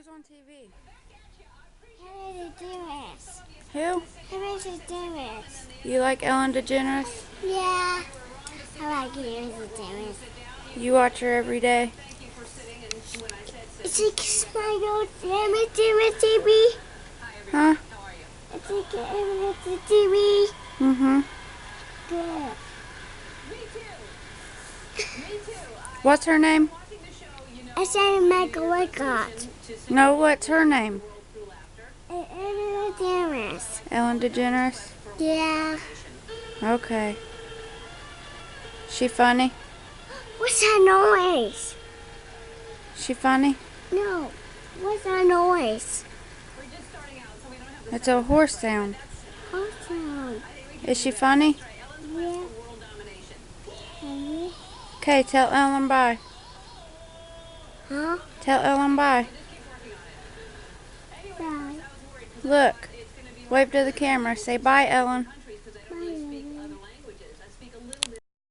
Who's on TV? Ellen DeGeneres. Who? Ellen DeGeneres. You like Ellen DeGeneres? Yeah, I like Ellen DeGeneres. You watch her every day? It's like my old Ellen DeGeneres TV. Huh? It's like Ellen TV. Mm-hmm. Good. What's her name? I said Michael Wycott. No, what's her name? Ellen DeGeneres. Ellen DeGeneres? Yeah. Okay. She funny? What's that noise? She funny? No. What's that noise? It's a horse sound. Awesome. Is she funny? Yeah. Okay, tell Ellen bye. Huh? Tell Ellen bye. Bye. Look. Wave to the camera. Say bye, Ellen.